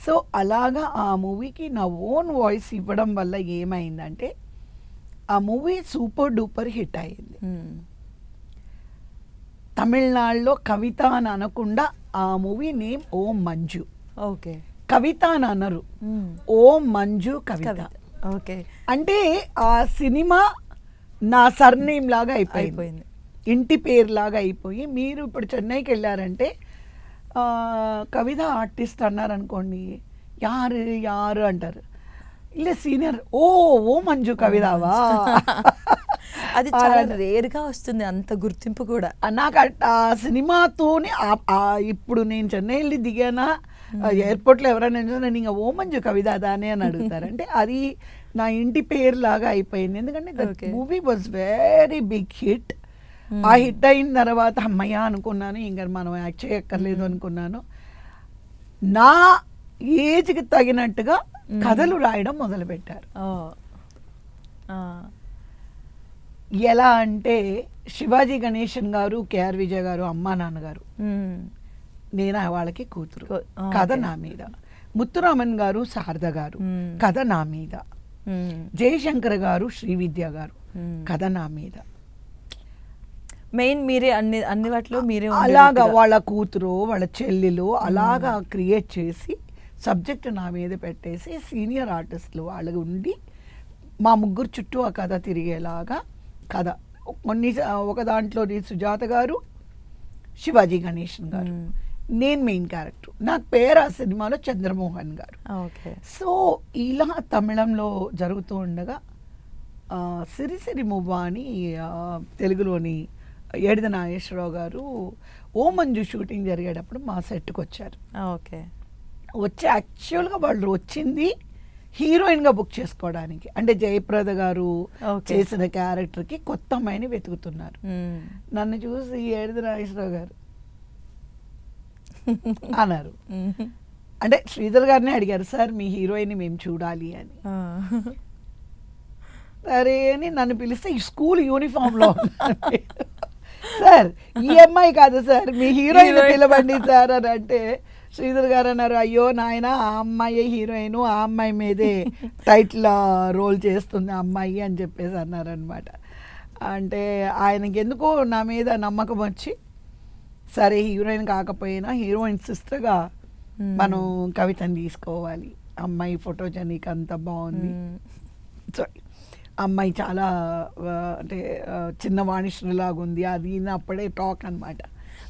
So అలాగా ఆ మూవీకి నా ఓన్ వాయిస్ ఇవ్వడం వల్ల ఏమైందంటే ఆ మూవీ సూపర్ డూపర్ హిట్ అయింది. తమిళనాడులో కవిత అని అనకుండా ఆ మూవీ నేమ్ ఓం మంజు. ఓకే. కవిత అని అనరు, ఓం మంజు కవిత. ఓకే. అంటే ఆ సినిమా నా సర్నేమ్ లాగా అయిపోయింది, ఇంటి పేరు లాగా అయిపోయి. మీరు ఇప్పుడు చెన్నైకి వెళ్ళారంటే కవిత ఆర్టిస్ట్ అన్నారనుకోండి, యారు యారు అంటారు. ఇలా సీనియర్ ఓ మంజు కవితావా. అది చాలా రేర్గా వస్తుంది అంత గుర్తింపు కూడా. నాకు ఆ సినిమాతోనే ఇప్పుడు నేను చెన్నై వెళ్ళి దిగానా ఎయిర్పోర్ట్లో ఎవరైనా నేను ఇంకా ఓ మంజు కవిత దానే అని అడుగుతారు. అంటే అది నా ఇంటి పేరు లాగా అయిపోయింది. ఎందుకంటే that movie was very big hit. ఆ హిట్ అయిన తర్వాత అమ్మయ్య అనుకున్నాను, ఇంకా మనం యాక్ట్ చేయక్కర్లేదు అనుకున్నాను. నా ఏజ్కి తగినట్టుగా కథలు రాయడం మొదలుపెట్టారు. ఎలా అంటే శివాజీ గణేశన్ గారు, కేఆర్ విజయ్ గారు అమ్మా నాన్నగారు, నేను వాళ్ళకి కూతురు, కథ నా మీద. ముత్తురామన్ గారు, శారద గారు, కథ నా మీద. జయశంకర్ గారు, శ్రీవిద్య గారు, కథ నా మీద. మెయిన్ మీరే అన్ని వాటిలో మీరే అలాగా వాళ్ళ కూతురు, వాళ్ళ చెల్లెలు అలాగా క్రియేట్ చేసి సబ్జెక్ట్ నా మీద పెట్టేసి సీనియర్ ఆర్టిస్టులు వాళ్ళకి ఉండి మా ముగ్గురు చుట్టూ ఆ కథ తిరిగేలాగా కథ. ఒక దాంట్లో సుజాత గారు, శివాజీ గణేశన్ గారు, నేను మెయిన్ క్యారెక్టర్. నాకు పేరు ఆ సినిమాలో చంద్రమోహన్ గారు. సో ఇలా తమిళంలో జరుగుతూ ఉండగా సిరిసిరి మువ్వ అని తెలుగులోని ఏడిద నాగేశ్వరరావు గారు ఓ మంజు షూటింగ్ జరిగేటప్పుడు మా సెట్కి వచ్చారు. వచ్చి యాక్చువల్గా వాళ్ళు వచ్చింది హీరోయిన్గా బుక్ చేసుకోవడానికి. అంటే జయప్రద గారు చేసిన క్యారెక్టర్కి కొత్త అమ్మాయిని వెతుకుతున్నారు. నన్ను చూసి ఏడిద నాగేశ్వరరావు గారు అన్నారు. అంటే శ్రీధర్ గారిని అడిగారు, సార్ మీ హీరోయిన్ మేము చూడాలి అని. సరే అని నన్ను పిలిస్తే ఈ స్కూల్ యూనిఫామ్లో సార్ ఈ అమ్మాయి కాదు సార్ మీ హీరోయిన్ పిలవండి సార్ అని అంటే శ్రీధర్ గారు అన్నారు, అయ్యో నాయన ఆ అమ్మాయి హీరోయిన్, ఆ అమ్మాయి మీదే టైటిల్ రోల్ చేస్తుంది ఆ అమ్మాయి అని చెప్పేసి అన్నారనమాట. అంటే ఆయనకి ఎందుకో నా మీద నమ్మకం వచ్చి, సరే హీరోయిన్ కాకపోయినా హీరోయిన్ సిస్టర్గా మనం కవితని తీసుకోవాలి, అమ్మాయి ఫోటోజెనిక్ అంత బాగుంది. సో అమ్మాయి చాలా అంటే చిన్న వాణిశ్రీలాగా ఉంది, అది అప్పుడే టాక్ అనమాట.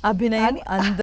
అభినయం